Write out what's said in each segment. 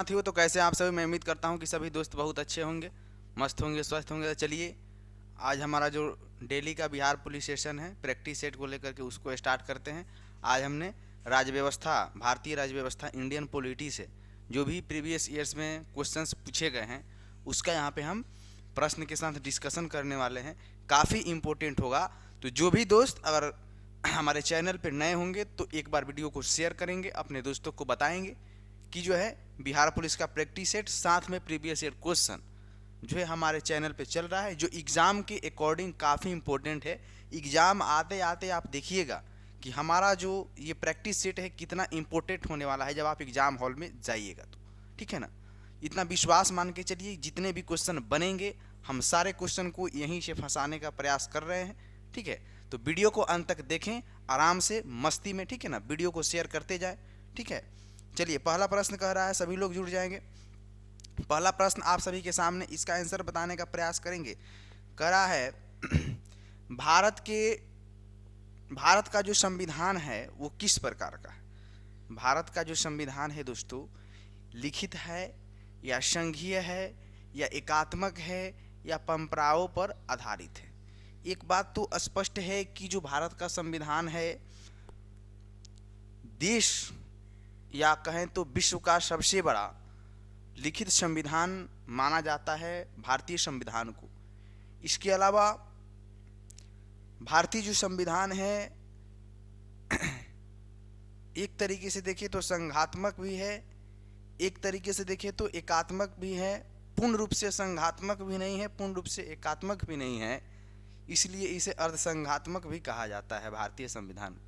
साथियों, तो कैसे आप सभी। मैं उम्मीद करता हूं कि सभी दोस्त बहुत अच्छे होंगे, मस्त होंगे, स्वस्थ होंगे। तो चलिए, आज हमारा जो डेली का बिहार पुलिस सेशन है प्रैक्टिस सेट को लेकर के उसको स्टार्ट करते हैं। आज हमने राज्य व्यवस्था, भारतीय राज्य व्यवस्था, इंडियन पॉलिटी से जो भी प्रीवियस ईयर्स में क्वेश्चंस पूछे गए हैं उसका यहाँ पे हम प्रश्न के साथ डिस्कशन करने वाले हैं। काफ़ी इम्पोर्टेंट होगा। तो जो भी दोस्त अगर हमारे चैनल पर नए होंगे तो एक बार वीडियो को शेयर करेंगे, अपने दोस्तों को बताएंगे कि जो है बिहार पुलिस का प्रैक्टिस सेट साथ में प्रीवियस ईयर क्वेश्चन जो है हमारे चैनल पे चल रहा है, जो एग्ज़ाम के अकॉर्डिंग काफ़ी इंपॉर्टेंट है। एग्ज़ाम आते आते आप देखिएगा कि हमारा जो ये प्रैक्टिस सेट है कितना इंपॉर्टेंट होने वाला है जब आप एग्ज़ाम हॉल में जाइएगा तो। ठीक है ना, इतना विश्वास मान के चलिए, जितने भी क्वेश्चन बनेंगे हम सारे क्वेश्चन को यहीं से फंसाने का प्रयास कर रहे हैं। ठीक है, तो वीडियो को अंत तक देखें आराम से, मस्ती में। ठीक है ना, वीडियो को शेयर करते जाए। ठीक है, चलिए, पहला प्रश्न कह रहा है, सभी लोग जुड़ जाएंगे। पहला प्रश्न आप सभी के सामने, इसका आंसर बताने का प्रयास करेंगे। कह रहा है भारत के भारत का जो संविधान है वो किस प्रकार का है। भारत का जो संविधान है दोस्तों, लिखित है या संघीय है या एकात्मक है या परंपराओं पर आधारित है। एक बात तो स्पष्ट है कि जो भारत का संविधान है, देश या कहें तो विश्व का सबसे बड़ा लिखित संविधान माना जाता है भारतीय संविधान को। इसके अलावा भारतीय जो संविधान है एक तरीके से देखें तो संघात्मक भी है, एक तरीके से देखें तो एकात्मक भी है। पूर्ण रूप से संघात्मक भी नहीं है, पूर्ण रूप से एकात्मक भी नहीं है, इसलिए इसे अर्धसंघात्मक भी कहा जाता है भारतीय संविधान।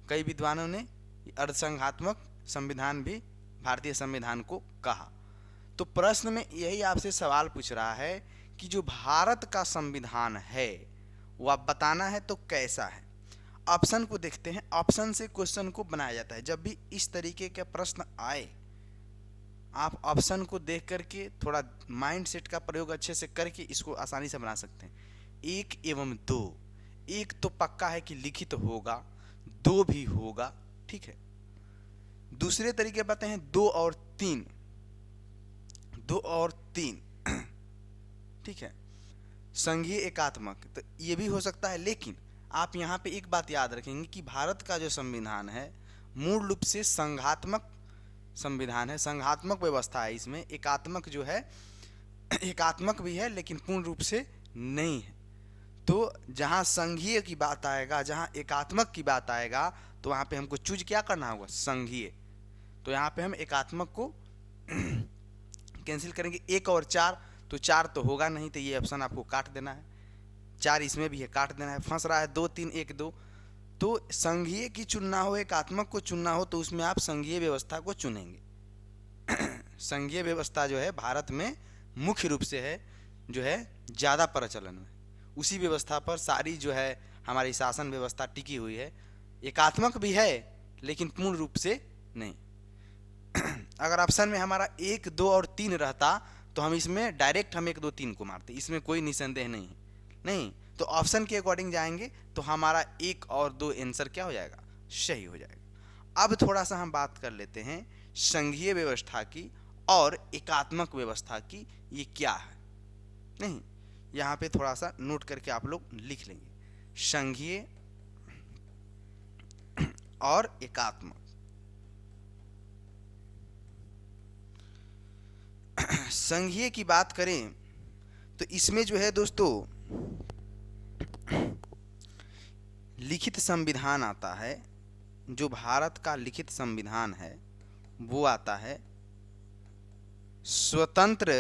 कई विद्वानों ने अर्धसंघात्मक संविधान भी भारतीय संविधान को कहा। तो प्रश्न में यही आपसे सवाल पूछ रहा है कि जो भारत का संविधान है वो आप बताना है तो कैसा है। ऑप्शन को देखते हैं, ऑप्शन से क्वेश्चन को बनाया जाता है। जब भी इस तरीके के प्रश्न आए, आप ऑप्शन को देख करके थोड़ा माइंड सेट का प्रयोग अच्छे से करके इसको आसानी से बना सकते हैं। 1 एवं 2, एक तो पक्का है कि लिखित होगा, 2 भी होगा। ठीक है, दूसरे तरीके बताते हैं 2 और 3, 2 और 3। ठीक है, संघीय एकात्मक, तो ये भी हो सकता है। लेकिन आप यहाँ पे एक बात याद रखेंगे कि भारत का जो संविधान है मूल रूप से संघात्मक संविधान है, संघात्मक व्यवस्था है। इसमें एकात्मक जो है, एकात्मक भी है लेकिन पूर्ण रूप से नहीं है। तो जहाँ संघीय की बात आएगा, जहाँ एकात्मक की बात आएगा, तो वहाँ पे हमको चूज क्या करना होगा, संघीय। तो यहाँ पे हम एकात्मक को कैंसिल करेंगे। 1 और 4, तो 4 तो होगा नहीं, तो ये ऑप्शन आपको काट देना है। 4 इसमें भी है, काट देना है। फंस रहा है 2 3 1 2। तो संघीय की चुनना हो, एकात्मक को चुनना हो, तो उसमें आप संघीय व्यवस्था को चुनेंगे। संघीय व्यवस्था जो है भारत में मुख्य रूप से है, जो है ज़्यादा प्रचलन में, उसी व्यवस्था पर सारी जो है हमारी शासन व्यवस्था टिकी हुई है। एकात्मक भी है लेकिन पूर्ण रूप से नहीं। अगर ऑप्शन में हमारा 1 2 और 3 रहता तो हम इसमें डायरेक्ट हम 1 2 3 को मारते, इसमें कोई निसंदेह नहीं है। नहीं, तो ऑप्शन के अकॉर्डिंग जाएंगे तो हमारा 1 और 2 आंसर क्या हो जाएगा, सही हो जाएगा। अब थोड़ा सा हम बात कर लेते हैं संघीय व्यवस्था की और एकात्मक व्यवस्था की, ये क्या है। नहीं, यहाँ पे थोड़ा सा नोट करके आप लोग लिख लेंगे, संघीय और एकात्मक। संघीय की बात करें तो इसमें जो है दोस्तों लिखित संविधान आता है। जो भारत का लिखित संविधान है वो आता है स्वतंत्र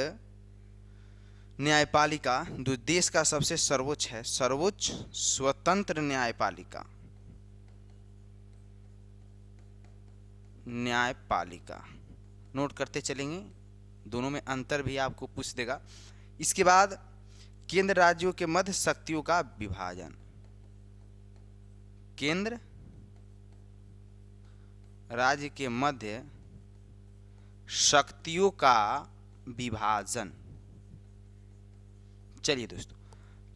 न्यायपालिका, जो देश का सबसे सर्वोच्च है, सर्वोच्च स्वतंत्र न्यायपालिका, न्यायपालिका। नोट करते चलेंगे, दोनों में अंतर भी आपको पूछ देगा। इसके बाद केंद्र राज्यों के मध्य शक्तियों का विभाजन, केंद्र राज्य के मध्य शक्तियों का विभाजन। चलिए दोस्तों,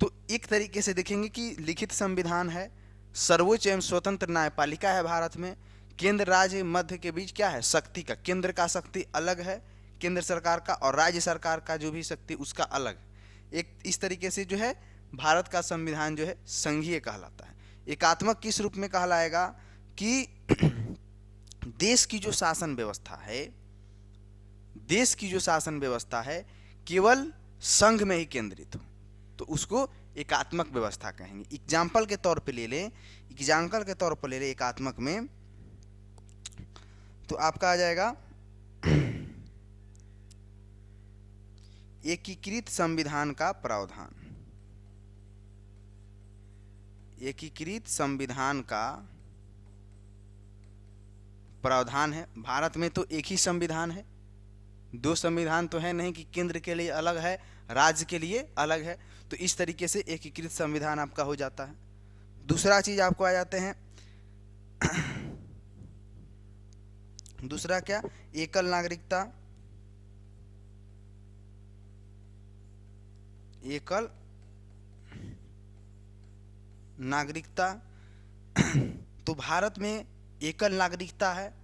तो एक तरीके से देखेंगे कि लिखित संविधान है, सर्वोच्च एवं स्वतंत्र न्यायपालिका है भारत में, केंद्र राज्य मध्य के बीच क्या है, शक्ति का, केंद्र का शक्ति अलग है केंद्र सरकार का, और राज्य सरकार का जो भी शक्ति उसका अलग है। एक इस तरीके से जो है भारत का संविधान जो है संघीय कहलाता है। एकात्मक किस रूप में कहलाएगा कि देश की जो शासन व्यवस्था है, देश की जो शासन व्यवस्था है केवल संघ में ही केंद्रित हो, तो उसको एकात्मक व्यवस्था कहेंगे। एग्जाम्पल के तौर पे ले लें, एग्जाम्पल के तौर पर ले लें एकात्मक में, तो आपका आ जाएगा एकीकृत संविधान का प्रावधान। एकीकृत संविधान का प्रावधान है। भारत में तो एक ही संविधान है, दो संविधान तो है नहीं कि केंद्र के लिए अलग है राज्य के लिए अलग है, तो इस तरीके से एकीकृत संविधान आपका हो जाता है। दूसरा चीज आपको आ जाते हैं दूसरा क्या, एकल नागरिकता। एकल नागरिकता तो भारत में एकल नागरिकता है,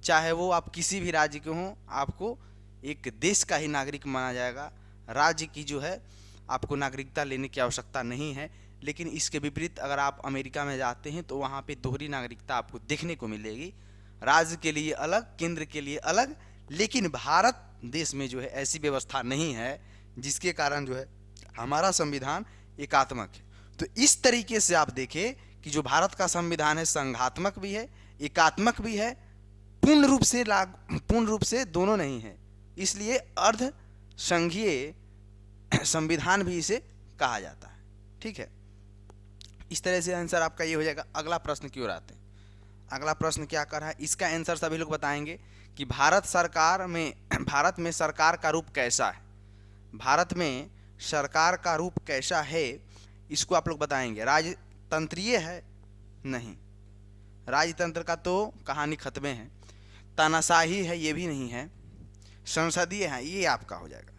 चाहे वो आप किसी भी राज्य के हों, आपको एक देश का ही नागरिक माना जाएगा। राज्य की जो है आपको नागरिकता लेने की आवश्यकता नहीं है। लेकिन इसके विपरीत अगर आप अमेरिका में जाते हैं तो वहाँ पे दोहरी नागरिकता आपको देखने को मिलेगी, राज्य के लिए अलग, केंद्र के लिए अलग। लेकिन भारत देश में जो है ऐसी व्यवस्था नहीं है, जिसके कारण जो है हमारा संविधान एकात्मक है। तो इस तरीके से आप देखें कि जो भारत का संविधान है संघात्मक भी है, एकात्मक भी है, पूर्ण रूप से दोनों नहीं है, इसलिए अर्ध संघीय संविधान भी इसे कहा जाता है। ठीक है, इस तरह से आंसर आपका ये हो जाएगा। अगला प्रश्न की ओर आते हैं। अगला प्रश्न क्या कर रहा है, इसका आंसर सभी लोग बताएंगे कि भारत में सरकार का रूप कैसा है। भारत में सरकार का रूप कैसा है इसको आप लोग बताएंगे। राजतंत्रीय है? नहीं, राजतंत्र का तो कहानी खत्म है। तानाशाही है? ये भी नहीं है। संसदीय है? ये आपका हो जाएगा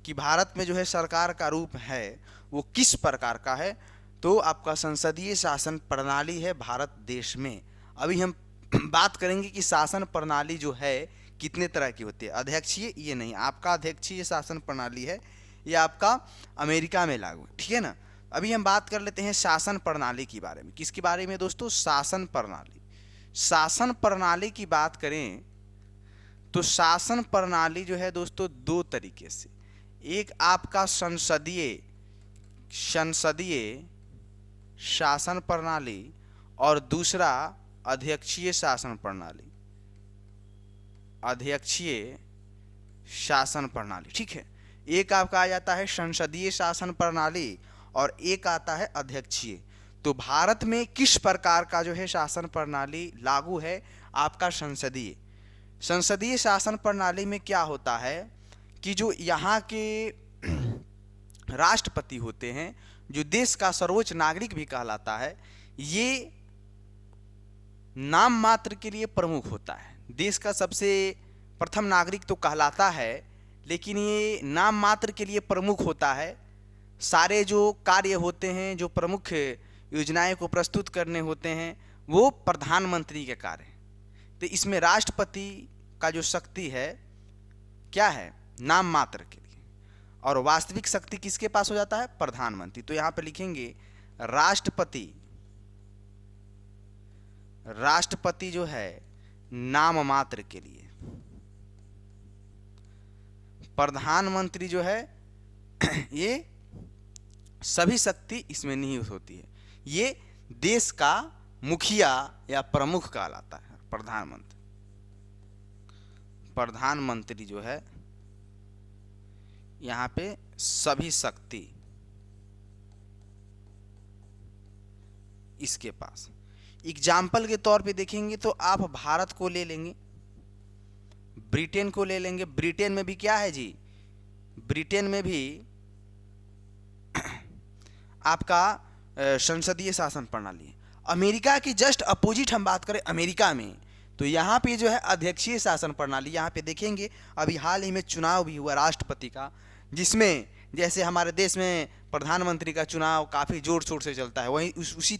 कि भारत में जो है सरकार का रूप है वो किस प्रकार का है, तो आपका संसदीय शासन प्रणाली है भारत देश में। अभी हम बात करेंगे कि शासन प्रणाली जो है कितने तरह की होती है। अध्यक्षीय ये नहीं, आपका अध्यक्षीय शासन प्रणाली है, ये आपका अमेरिका में लागू है। ठीक है ना। अभी हम बात कर लेते हैं शासन प्रणाली के बारे में। किसके बारे में दोस्तों? शासन प्रणाली। शासन प्रणाली की बात करें तो शासन प्रणाली जो है दोस्तों दो तरीके से, एक आपका संसदीय शासन प्रणाली और दूसरा अध्यक्षीय शासन प्रणाली। अध्यक्षीय शासन प्रणाली, ठीक है। एक आपका आ जाता है संसदीय शासन प्रणाली और एक आता है अध्यक्षीय। तो भारत में किस प्रकार का जो है शासन प्रणाली लागू है? आपका संसदीय शासन प्रणाली में क्या होता है कि जो यहाँ के राष्ट्रपति होते हैं, जो देश का सर्वोच्च नागरिक भी कहलाता है, ये नाम मात्र के लिए प्रमुख होता है। देश का सबसे प्रथम नागरिक तो कहलाता है, लेकिन ये नाम मात्र के लिए प्रमुख होता है। सारे जो कार्य होते हैं, जो प्रमुख योजनाएं को प्रस्तुत करने होते हैं, वो प्रधानमंत्री के कार्य हैं। तो इसमें राष्ट्रपति का जो शक्ति है क्या है? नाम मात्र के लिए। और वास्तविक शक्ति किसके पास हो जाता है? प्रधानमंत्री। तो यहाँ पे लिखेंगे राष्ट्रपति जो है नाम मात्र के लिए, प्रधानमंत्री जो है ये सभी शक्ति इसमें निहित होती है। ये देश का मुखिया या प्रमुख कहलाता है। प्रधानमंत्री जो है यहाँ पे सभी शक्ति इसके पास। एग्जाम्पल के तौर पे देखेंगे तो आप भारत को ले लेंगे, ब्रिटेन को ले लेंगे। ब्रिटेन में भी क्या है जी? ब्रिटेन में भी आपका संसदीय शासन प्रणाली है। अमेरिका की जस्ट अपोजिट हम बात करें अमेरिका में, तो यहाँ पे जो है अध्यक्षीय शासन प्रणाली। यहाँ पे देखेंगे अभी हाल ही में चुनाव भी हुआ राष्ट्रपति का, जिसमें जैसे हमारे देश में प्रधानमंत्री का चुनाव काफ़ी जोर शोर से चलता है, वहीं उसी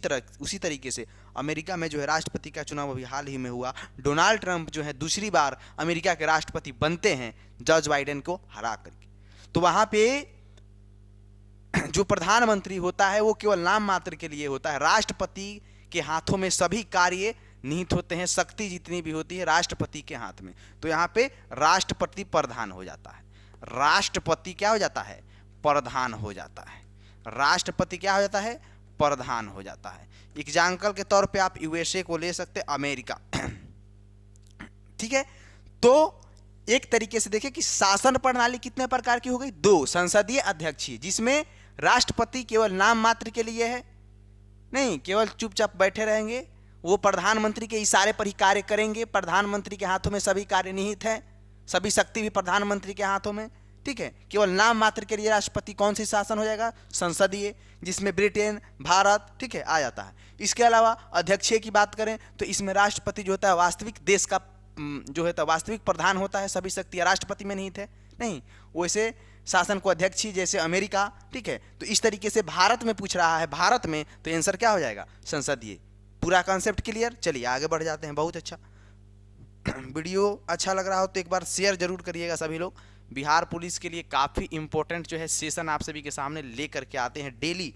तरीके से अमेरिका में जो है राष्ट्रपति का चुनाव अभी हाल ही में हुआ। डोनाल्ड ट्रंप जो है दूसरी बार अमेरिका के राष्ट्रपति बनते हैं जॉर्ज बाइडेन को हरा करके। तो वहाँ पे जो प्रधानमंत्री होता है वो केवल नाम मात्र के लिए होता है। राष्ट्रपति के हाथों में सभी कार्य निहित होते हैं, शक्ति जितनी भी होती है राष्ट्रपति के हाथ में। तो यहाँ पे राष्ट्रपति प्रधान हो जाता है, राष्ट्रपति क्या हो जाता है, प्रधान हो जाता है। राष्ट्रपति क्या हो जाता है, प्रधान हो जाता है। एग्जाम्पल के तौर पे आप यूएसए को ले सकते, अमेरिका, ठीक है। तो एक तरीके से देखिए कि शासन प्रणाली कितने प्रकार की हो गई, 2, संसदीय अध्यक्षीय, जिसमें राष्ट्रपति केवल नाम मात्र के लिए है, नहीं केवल चुपचाप बैठे रहेंगे, वो प्रधानमंत्री के इशारे पर ही कार्य करेंगे, प्रधानमंत्री के हाथों में सभी कार्य निहित हैं, सभी शक्ति भी प्रधानमंत्री के हाथों में, ठीक है। केवल नाम मात्र के लिए राष्ट्रपति कौन सी शासन हो जाएगा, संसदीय, जिसमें ब्रिटेन, भारत, ठीक है, आ जाता है। इसके अलावा अध्यक्षीय की बात करें तो इसमें राष्ट्रपति जो होता है वास्तविक देश का जो है वास्तविक प्रधान होता है, सभी शक्तियाँ राष्ट्रपति में निहित है, नहीं वैसे शासन को अध्यक्षीय जैसे अमेरिका, ठीक है। तो इस तरीके से भारत में पूछ रहा है, भारत में तो आंसर क्या हो जाएगा, संसदीय। पूरा कॉन्सेप्ट क्लियर, चलिए आगे बढ़ जाते हैं। बहुत अच्छा, वीडियो अच्छा लग रहा हो तो एक बार शेयर जरूर करिएगा सभी लोग। बिहार पुलिस के लिए काफ़ी इंपॉर्टेंट जो है सेशन आप सभी के सामने ले करके आते हैं डेली।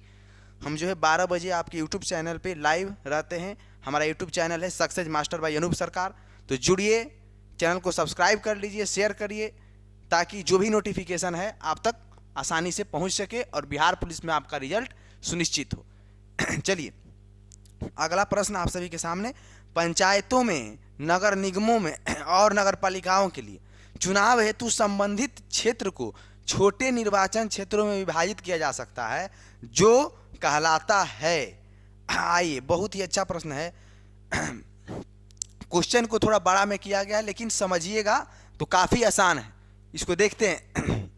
हम जो है 12 बजे आपके यूट्यूब चैनल पे लाइव रहते हैं। हमारा यूट्यूब चैनल है सक्सेस मास्टर बाय अनूप सरकार। तो जुड़िए, चैनल को सब्सक्राइब कर लीजिए, शेयर करिए, ताकि जो भी नोटिफिकेशन है आप तक आसानी से पहुंच सके और बिहार पुलिस में आपका रिजल्ट सुनिश्चित हो। चलिए अगला प्रश्न आप सभी के सामने, पंचायतों में, नगर निगमों में और नगर पालिकाओं के लिए चुनाव हेतु संबंधित क्षेत्र को छोटे निर्वाचन क्षेत्रों में विभाजित किया जा सकता है जो कहलाता है। आइए, बहुत ही अच्छा प्रश्न है। क्वेश्चन को थोड़ा बड़ा में किया गया है, लेकिन समझिएगा तो काफ़ी आसान है। इसको देखते हैं।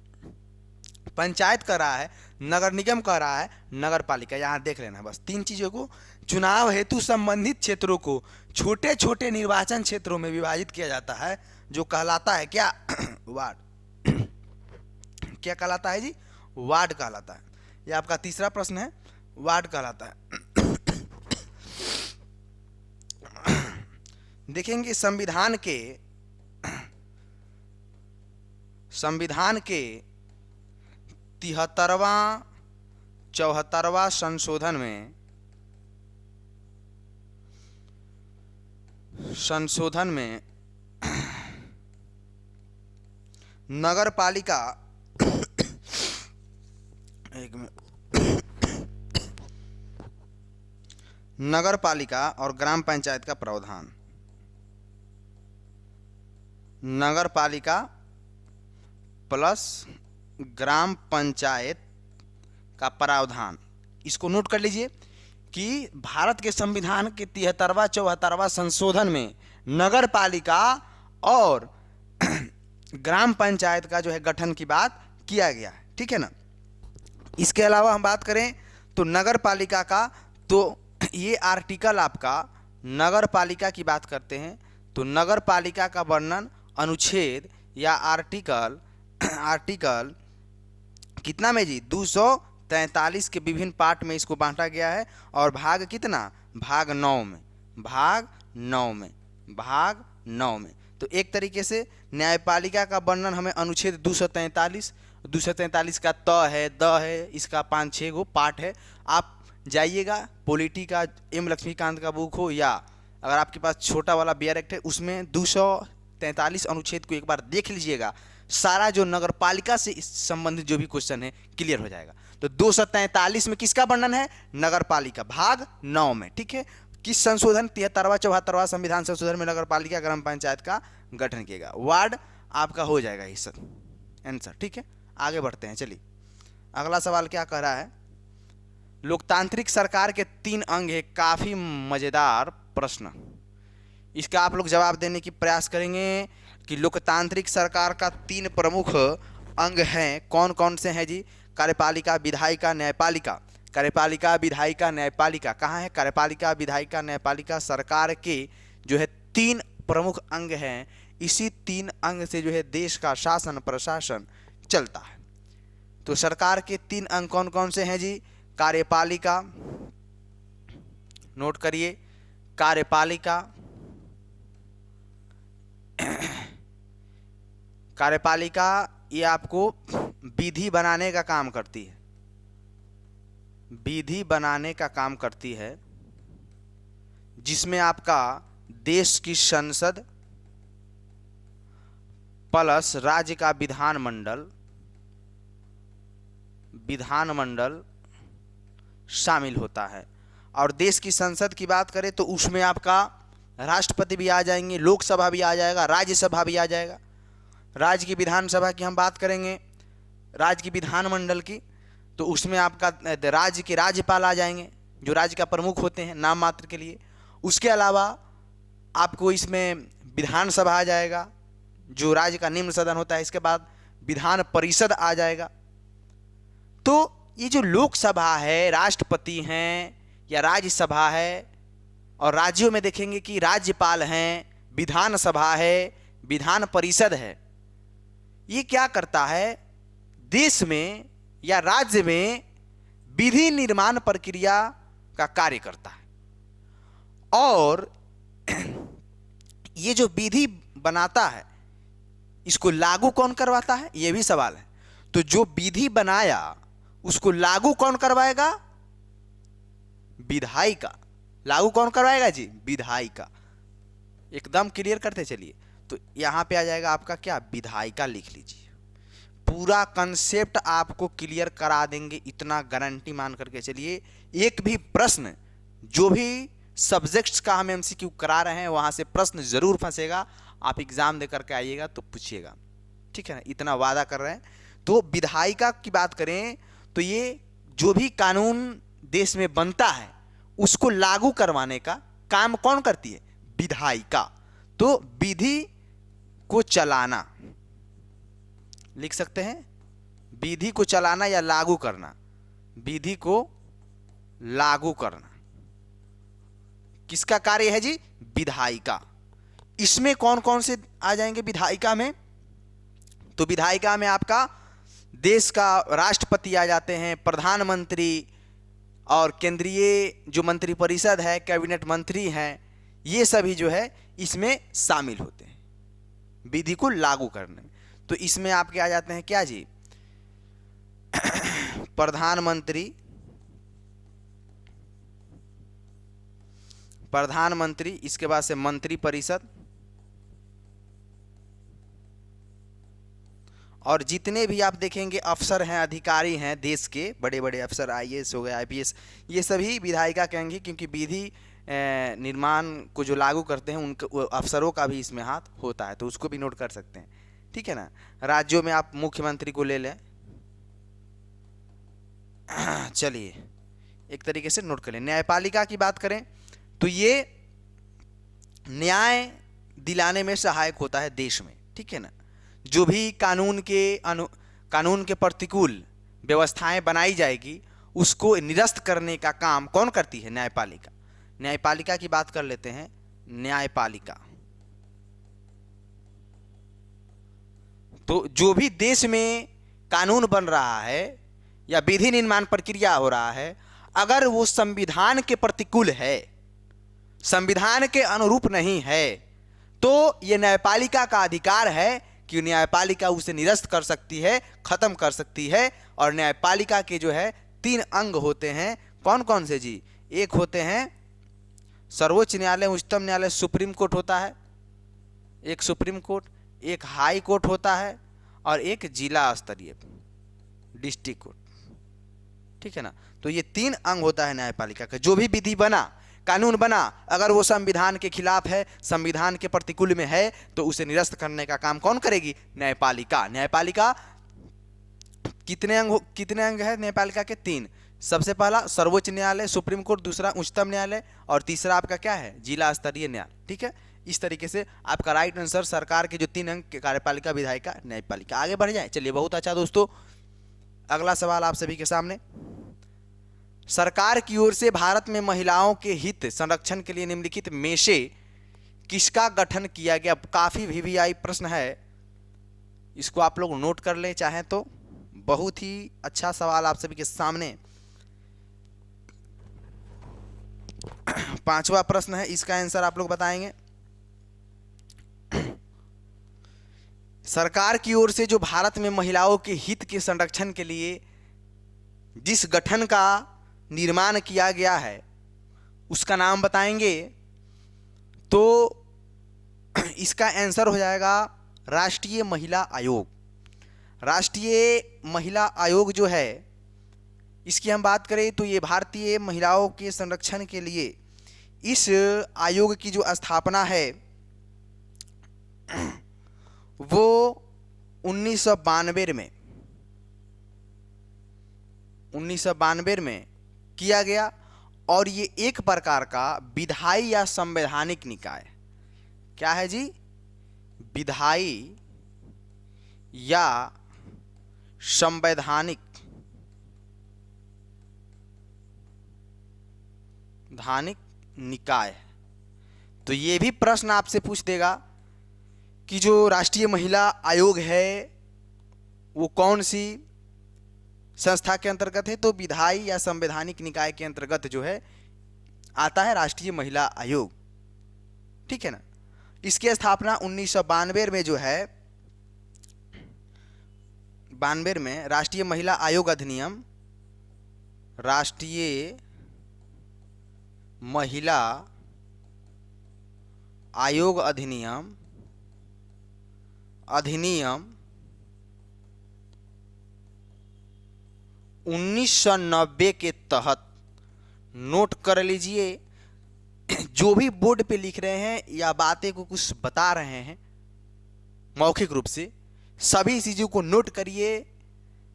पंचायत कह रहा है, नगर निगम कह रहा है, नगर पालिका, यहाँ देख लेना बस 3 चीज़ों को। चुनाव हेतु संबंधित क्षेत्रों को छोटे छोटे निर्वाचन क्षेत्रों में विभाजित किया जाता है जो कहलाता है क्या, वार्ड। क्या कहलाता है जी, वार्ड कहलाता है। यह आपका तीसरा प्रश्न है, वार्ड कहलाता है। देखेंगे संविधान के 73वां 74वां संशोधन में नगर पालिका नगर पालिका और ग्राम पंचायत का प्रावधान, नगर पालिका प्लस ग्राम पंचायत का प्रावधान, इसको नोट कर लीजिए कि भारत के संविधान के 73वां 74वां संशोधन में नगर पालिका और ग्राम पंचायत का जो है गठन की बात किया गया है, ठीक है ना। इसके अलावा हम बात करें तो नगर पालिका का, तो ये आर्टिकल आपका नगर पालिका की बात करते हैं तो नगर पालिका का वर्णन अनुच्छेद या आर्टिकल कितना में जी, 243 के विभिन्न पार्ट में इसको बांटा गया है और भाग कितना, भाग 9 में। तो एक तरीके से न्यायपालिका का वर्णन हमें अनुच्छेद 243 का त है, द है, इसका 5-6 गो पार्ट है। आप जाइएगा, पॉलिटी का एम लक्ष्मीकांत का बुक हो या अगर आपके पास छोटा वाला बियर एक्ट है उसमें 243 अनुच्छेद को एक बार देख लीजिएगा। सारा जो नगर पालिका से संबंधित जो भी क्वेश्चन है क्लियर हो जाएगा। तो 243 में किसका वर्णन है, नगर पालिका, भाग 9 में, ठीक है। किस संशोधन, 73वां 74वां संविधान संशोधन में नगर पालिका ग्राम पंचायत का गठन किएगा। वार्ड आपका हो जाएगा ये सब आंसर, ठीक है। आगे बढ़ते हैं, चलिए अगला सवाल क्या कह रहा है, लोकतांत्रिक सरकार के 3 अंग है। काफी मजेदार प्रश्न, इसका आप लोग जवाब देने की प्रयास करेंगे कि लोकतांत्रिक सरकार का 3 प्रमुख अंग हैं, कौन कौन से हैं जी, कार्यपालिका, विधायिका, न्यायपालिका। कार्यपालिका, विधायिका, न्यायपालिका कहाँ है, कार्यपालिका, विधायिका, न्यायपालिका सरकार के जो है 3 प्रमुख अंग हैं। इसी 3 अंग से जो है देश का शासन प्रशासन चलता है। तो सरकार के 3 अंग कौन कौन से हैं जी? कार्यपालिका, नोट करिए, कार्यपालिका, कार्यपालिका ये आपको विधि बनाने का काम करती है, विधि बनाने का काम करती है, जिसमें आपका देश की संसद प्लस राज्य का विधानमंडल शामिल होता है। और देश की संसद की बात करें तो उसमें आपका राष्ट्रपति भी आ जाएंगे, लोकसभा भी आ जाएगा, राज्यसभा भी आ जाएगा। राज्य की विधानसभा की हम बात करेंगे, राज्य की विधानमंडल की, तो उसमें आपका राज्य के राज्यपाल आ जाएंगे जो राज्य का प्रमुख होते हैं नाम मात्र के लिए। उसके अलावा आपको इसमें विधानसभा आ जाएगा जो राज्य का निम्न सदन होता है। इसके बाद विधान परिषद आ जाएगा। तो ये जो लोकसभा है, राष्ट्रपति हैं या राज्यसभा है, और राज्यों में देखेंगे कि राज्यपाल हैं, विधानसभा है, विधान परिषद है, ये क्या करता है? देश में या राज्य में विधि निर्माण प्रक्रिया का कार्य करता है। और ये जो विधि बनाता है इसको लागू कौन करवाता है, ये भी सवाल है। तो जो विधि बनाया उसको लागू कौन करवाएगा? विधायिका। लागू कौन करवाएगा जी? विधायिका। एकदम क्लियर करते चलिए। तो यहां पे आ जाएगा आपका क्या? विधायिका लिख लीजिए। पूरा कंसेप्ट आपको क्लियर करा देंगे, इतना गारंटी मान करके चलिए। एक भी प्रश्न, जो भी सब्जेक्ट्स का हम एमसीक्यू करा रहे हैं वहां से प्रश्न जरूर फंसेगा। आप एग्जाम दे करके आइएगा तो पूछिएगा, ठीक है ना, इतना वादा कर रहे हैं। तो विधायिका की बात करें तो ये जो भी कानून देश में बनता है उसको लागू करवाने का काम कौन करती है? विधायिका। तो विधि को चलाना लिख सकते हैं, विधि को चलाना या लागू करना, विधि को लागू करना किसका कार्य है जी? विधायिका। इसमें कौन कौन से आ जाएंगे विधायिका में? तो विधायिका में आपका देश का राष्ट्रपति आ जाते हैं, प्रधानमंत्री और केंद्रीय जो मंत्रिपरिषद है, कैबिनेट मंत्री हैं, ये सभी जो है इसमें शामिल होते हैं विधि को लागू करने में। तो इसमें आपके आ जाते हैं क्या जी? प्रधानमंत्री, इसके बाद से मंत्रिपरिषद, और जितने भी आप देखेंगे अफसर हैं, अधिकारी हैं देश के, बड़े बड़े अफसर, आईएएस हो गए, आईपीएस, ये सभी विधायिका कहेंगे, क्योंकि विधि निर्माण को जो लागू करते हैं उनके अफसरों का भी इसमें हाथ होता है। तो उसको भी नोट कर सकते हैं, ठीक है ना। राज्यों में आप मुख्यमंत्री को ले लें, चलिए एक तरीके से नोट कर लें। न्यायपालिका की बात करें तो ये न्याय दिलाने में सहायक होता है देश में, ठीक है ना। जो भी कानून के प्रतिकूल व्यवस्थाएं बनाई जाएगी उसको निरस्त करने का काम कौन करती है? न्यायपालिका। न्यायपालिका की बात कर लेते हैं। न्यायपालिका तो जो भी देश में कानून बन रहा है या विधि निर्माण प्रक्रिया हो रहा है, अगर वो संविधान के प्रतिकूल है, संविधान के अनुरूप नहीं है, तो ये न्यायपालिका का अधिकार है कि न्यायपालिका उसे निरस्त कर सकती है, खत्म कर सकती है। और न्यायपालिका के जो है 3 अंग होते हैं, कौन कौन से जी? एक होते हैं सर्वोच्च न्यायालय, उच्चतम न्यायालय, सुप्रीम कोर्ट होता है, एक सुप्रीम कोर्ट, एक हाई कोर्ट होता है, और एक जिला स्तरीय डिस्ट्रिक्ट कोर्ट, ठीक है ना। तो ये 3 अंग होता है न्यायपालिका का। जो भी विधि बना, कानून बना, अगर वो संविधान के खिलाफ है, संविधान के प्रतिकूल में है, तो उसे निरस्त करने का काम कौन करेगी? न्यायपालिका। न्यायपालिका कितने अंग है न्यायपालिका के? 3। सबसे पहला सर्वोच्च न्यायालय, सुप्रीम कोर्ट, दूसरा उच्चतम न्यायालय, और तीसरा आपका क्या है? जिला स्तरीय न्यायालय, ठीक है। इस तरीके से आपका राइट आंसर सरकार के जो 3 अंग, कार्यपालिका, विधायिका, न्यायपालिका। आगे बढ़ जाए, चलिए, बहुत अच्छा दोस्तों। अगला सवाल आप सभी के सामने। सरकार की ओर से भारत में महिलाओं के हित संरक्षण के लिए निम्नलिखित में से किसका गठन किया गया? काफी वीवीआई प्रश्न है, इसको आप लोग नोट कर लें चाहें तो, बहुत ही अच्छा सवाल आप सभी के सामने। पांचवा प्रश्न है, इसका आंसर आप लोग बताएंगे। सरकार की ओर से जो भारत में महिलाओं के हित के संरक्षण के लिए जिस गठन का निर्माण किया गया है उसका नाम बताएंगे। तो इसका आंसर हो जाएगा राष्ट्रीय महिला आयोग। राष्ट्रीय महिला आयोग जो है, इसकी हम बात करें तो ये भारतीय महिलाओं के संरक्षण के लिए इस आयोग की जो स्थापना है वो 1992 में किया गया। और ये एक प्रकार का विधायी या संवैधानिक निकाय, क्या है जी, विधायी या संवैधानिक निकाय। तो ये भी प्रश्न आपसे पूछ देगा कि जो राष्ट्रीय महिला आयोग है वो कौन सी संस्था के अंतर्गत है। तो विधायी या संवैधानिक निकाय के अंतर्गत जो है आता है राष्ट्रीय महिला आयोग, ठीक है ना। इसकी स्थापना 1992 में जो है, 92 में राष्ट्रीय महिला आयोग अधिनियम, राष्ट्रीय महिला आयोग अधिनियम 1990 के तहत, नोट कर लीजिए, जो भी बोर्ड पे लिख रहे हैं या बातें को कुछ बता रहे हैं मौखिक रूप से, सभी चीज़ों को नोट करिए,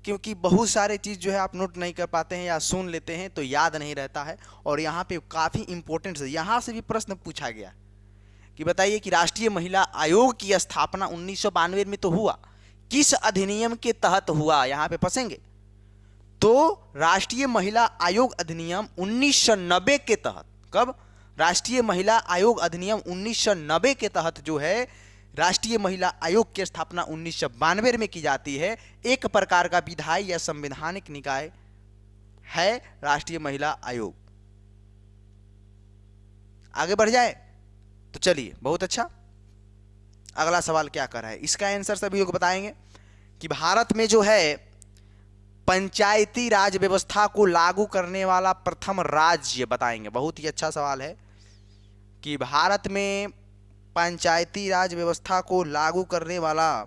क्योंकि बहुत सारे चीज़ जो है आप नोट नहीं कर पाते हैं या सुन लेते हैं तो याद नहीं रहता है। और यहाँ पे काफ़ी इंपॉर्टेंट है, यहाँ से भी प्रश्न पूछा गया कि बताइए कि राष्ट्रीय महिला आयोग की स्थापना 1992 में तो हुआ, किस अधिनियम के तहत हुआ, यहाँ पे फंसेंगे। तो राष्ट्रीय महिला आयोग अधिनियम 1990 के तहत, कब, राष्ट्रीय महिला आयोग अधिनियम 1990 के तहत जो है राष्ट्रीय महिला आयोग की स्थापना 1992 में की जाती है। एक प्रकार का विधायी या संवैधानिक निकाय है राष्ट्रीय महिला आयोग। आगे बढ़ जाए तो चलिए, बहुत अच्छा। अगला सवाल क्या कर रहा है, इसका आंसर सभी लोग बताएंगे कि भारत में जो है पंचायती राज व्यवस्था को लागू करने वाला प्रथम राज्य बताएंगे। बहुत ही अच्छा सवाल है कि भारत में पंचायती राज व्यवस्था को लागू करने वाला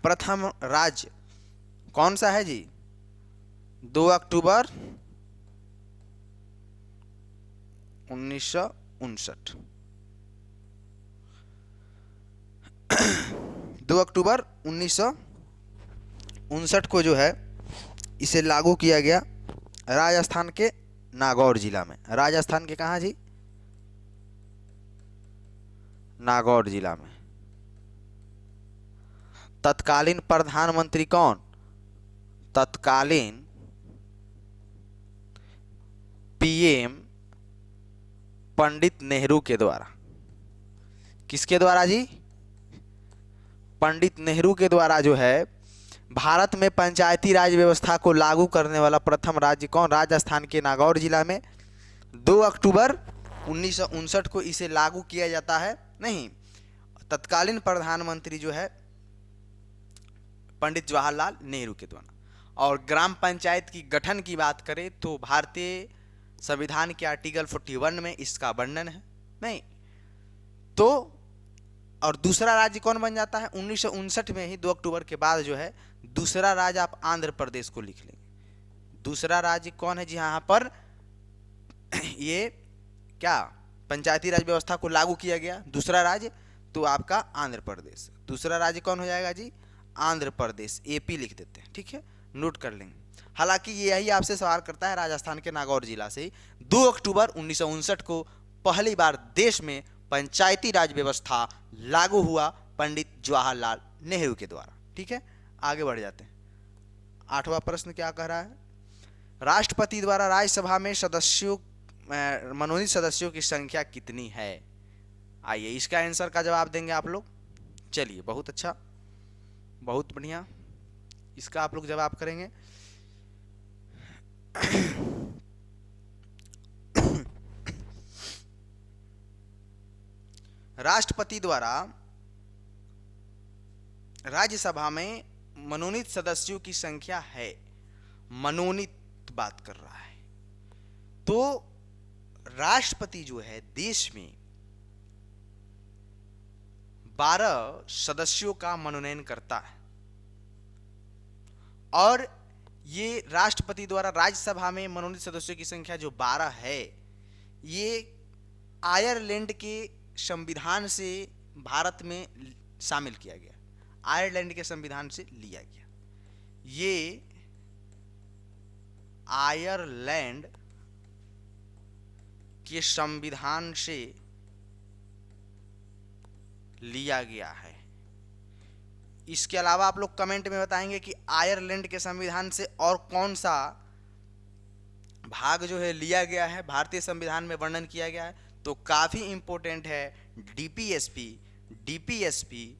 प्रथम राज्य कौन सा है जी। 2 अक्टूबर 1959। 2 अक्टूबर 1959 को जो है इसे लागू किया गया राजस्थान के नागौर जिला में। राजस्थान के कहाँ जी, नागौर जिला में। तत्कालीन प्रधानमंत्री कौन, तत्कालीन पीएम पंडित नेहरू के द्वारा। किसके द्वारा जी, पंडित नेहरू के द्वारा जो है भारत में पंचायती राज व्यवस्था को लागू करने वाला प्रथम राज्य कौन, राजस्थान के नागौर जिला में 2 अक्टूबर 1959 को इसे लागू किया जाता है। नहीं, तत्कालीन प्रधानमंत्री जो है पंडित जवाहरलाल नेहरू के द्वारा। और ग्राम पंचायत की गठन की बात करें तो भारतीय संविधान के आर्टिकल 41 में इसका वर्णन है। नहीं तो, और दूसरा राज्य कौन बन जाता है 1959 में ही, 2 अक्टूबर के बाद जो है दूसरा राज्य आप आंध्र प्रदेश को लिख लेंगे। दूसरा राज्य कौन है जी, यहाँ पर ये क्या पंचायती राज व्यवस्था को लागू किया गया दूसरा राज्य, तो आपका आंध्र प्रदेश। दूसरा राज्य कौन हो जाएगा जी, आंध्र प्रदेश, एपी लिख देते हैं, ठीक है, नोट कर लेंगे। हालांकि यही आपसे सवाल करता है राजस्थान के नागौर जिला से। 2 अक्टूबर 1959 को पहली बार देश में पंचायती राज व्यवस्था लागू हुआ पंडित जवाहरलाल नेहरू के द्वारा, ठीक है। आगे बढ़ जाते हैं। 8वां प्रश्न क्या कह रहा है, राष्ट्रपति द्वारा राज्यसभा में सदस्यों मनोनीत सदस्यों की संख्या कितनी है। आइए इसका आंसर का जवाब देंगे आप लोग। चलिए, बहुत अच्छा, बहुत बढ़िया। इसका आप लोग जवाब करेंगे। राष्ट्रपति द्वारा राज्यसभा में मनोनीत सदस्यों की संख्या है, मनोनीत बात कर रहा है, तो राष्ट्रपति जो है देश में 12 सदस्यों का मनोनयन करता है, और ये राष्ट्रपति द्वारा राज्यसभा में मनोनीत सदस्यों की संख्या जो 12 है, ये आयरलैंड के संविधान से भारत में शामिल किया गया, आयरलैंड के संविधान से लिया गया। ये आयरलैंड के संविधान से लिया गया है। इसके अलावा आप लोग कमेंट में बताएंगे कि आयरलैंड के संविधान से और कौन सा भाग जो है लिया गया है, भारतीय संविधान में वर्णन किया गया है। तो काफी इंपॉर्टेंट है डीपीएसपी, डीपीएसपी,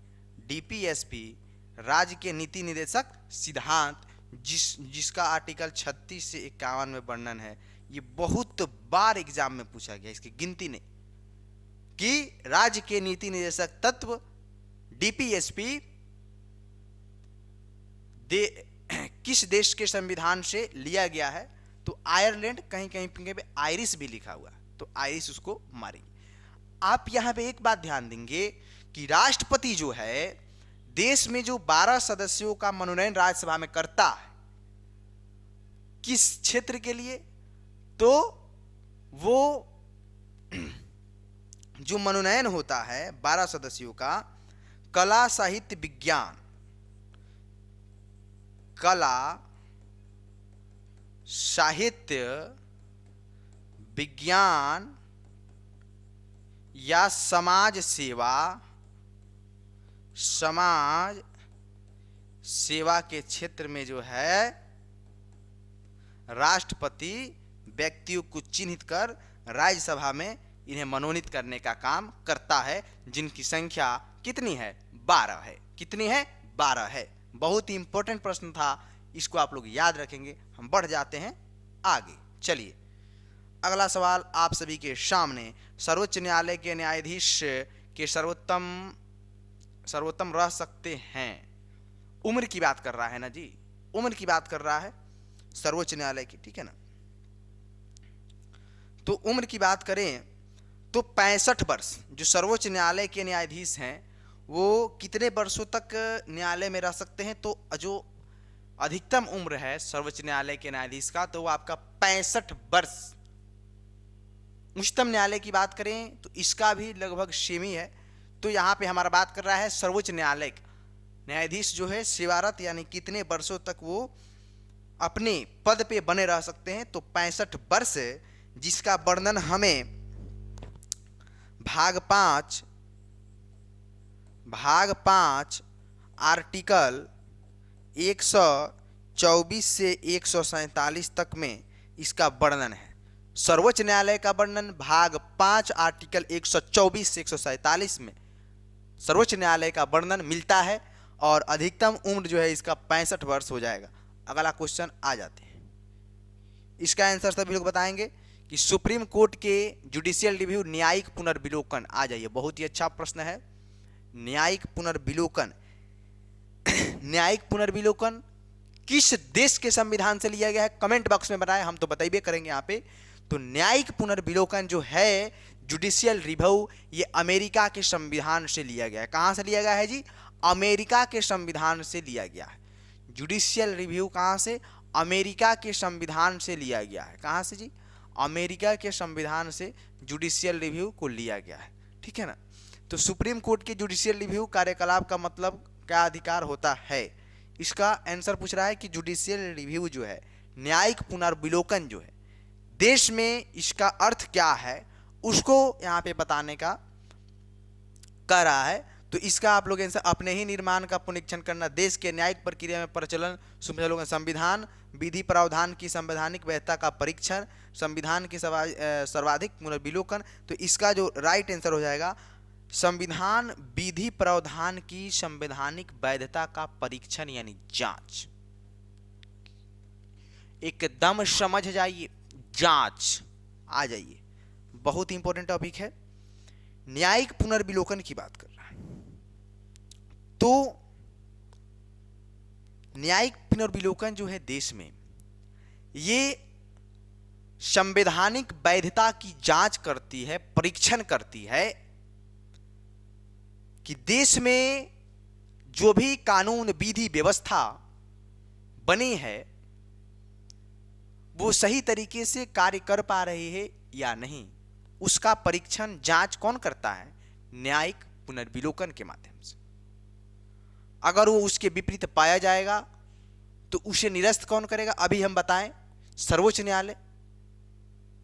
डीपीएसपी, राज्य के नीति निर्देशक सिद्धांत, जिसका आर्टिकल 36 से 51 में वर्णन है। ये बहुत बार एग्जाम में पूछा गया, इसकी गिनती नहीं, कि राज्य के नीति निर्देशक तत्व डीपीएसपी किस देश के संविधान से लिया गया है। तो आयरलैंड, कहीं कहीं पे आयरिश भी लिखा हुआ है, तो आयरिश उसको मारेगी। आप यहां पे एक बात ध्यान देंगे कि राष्ट्रपति जो है देश में जो 12 सदस्यों का मनोनयन राज्यसभा में करता है, किस क्षेत्र के लिए, तो वो जो मनोनयन होता है 12 सदस्यों का, कला साहित्य विज्ञान, कला साहित्य विज्ञान या समाज सेवा, समाज सेवा के क्षेत्र में जो है राष्ट्रपति व्यक्तियों को चिन्हित कर राज्यसभा में इन्हें मनोनीत करने का काम करता है, जिनकी संख्या कितनी है, 12 है। कितनी है, 12 है। बहुत ही इंपॉर्टेंट प्रश्न था, इसको आप लोग याद रखेंगे। हम बढ़ जाते हैं आगे। चलिए अगला सवाल आप सभी के सामने, सर्वोच्च न्यायालय के न्यायाधीश के सर्वोत्तम रह सकते हैं, उम्र की बात कर रहा है ना जी, उम्र की बात कर रहा है सर्वोच्च न्यायालय की, ठीक है ना। तो उम्र की बात करें तो 65 वर्ष जो सर्वोच्च न्यायालय के न्यायाधीश हैं वो कितने वर्षों तक न्यायालय में रह सकते हैं। तो जो अधिकतम उम्र है सर्वोच्च न्यायालय के न्यायाधीश का, तो वो आपका 65 वर्ष। उच्चतम न्यायालय की बात करें तो इसका भी लगभग सेम ही है। तो यहाँ पे हमारा बात कर रहा है सर्वोच्च न्यायालय न्यायाधीश जो है सेवारत, यानी कितने वर्षों तक वो अपने पद पे बने रह सकते हैं। तो 65 वर्ष, जिसका वर्णन हमें भाग 5 आर्टिकल 124 से 147 तक में इसका वर्णन है। सर्वोच्च न्यायालय का वर्णन भाग 5 आर्टिकल 124 से 147 में सर्वोच्च न्यायालय का वर्णन मिलता है, और अधिकतम उम्र जो है इसका 65 वर्ष हो जाएगा। अगला क्वेश्चन आ जाते हैं, इसका आंसर सभी लोग बताएंगे कि सुप्रीम कोर्ट के जुडिशियल रिव्यू न्यायिक पुनर्विलोकन, आ जाइए, बहुत ही अच्छा प्रश्न है। न्यायिक पुनर्विलोकन, न्यायिक पुनर्विलोकन किस देश के संविधान से लिया गया है, कमेंट बॉक्स में बताएं, हम तो बताइए करेंगे यहाँ पे। तो न्यायिक पुनर्विलोकन जो है जुडिशियल रिव्यू, ये अमेरिका के संविधान से लिया गया है। कहाँ से लिया गया है जी, अमेरिका के संविधान से लिया गया है। जुडिशियल रिव्यू कहाँ से, अमेरिका के संविधान से लिया गया है। कहाँ से जी, अमेरिका के संविधान से जुडिशियल रिव्यू को लिया गया है, ठीक है ना। तो सुप्रीम कोर्ट के जुडिशियल रिव्यू कार्यकलाप का मतलब क्या अधिकार होता है, इसका आंसर पूछ रहा है कि जुडिशियल रिव्यू जो है, न्यायिक पुनर्विलोकन जो है देश में, इसका अर्थ क्या है उसको यहाँ पे बताने का कह रहा है। तो इसका आप लोग आंसर अपने ही निर्माण का पुनरीक्षण करना, देश के न्यायिक प्रक्रिया में प्रचलन, संविधान विधि प्रावधान की संवैधानिक वैधता का परीक्षण, संविधान की सर्वाधिक पुनर्विलोकन। तो इसका जो राइट आंसर हो जाएगा, संविधान विधि प्रावधान की संवैधानिक वैधता का परीक्षण यानी जांच। एकदम समझ जाइए। जांच, आ जाइए, बहुत इंपॉर्टेंट टॉपिक है। न्यायिक पुनर्विलोकन की बात कर रहा है। तो न्यायिक पुनर्विलोकन जो है देश में, ये संवैधानिक वैधता की जांच करती है, परीक्षण करती है कि देश में जो भी कानून विधि व्यवस्था बनी है वो सही तरीके से कार्य कर पा रही है या नहीं। उसका परीक्षण जांच कौन करता है? न्यायिक पुनर्विलोकन के माध्यम से। अगर वो उसके विपरीत पाया जाएगा तो उसे निरस्त कौन करेगा? अभी हम बताएं, सर्वोच्च न्यायालय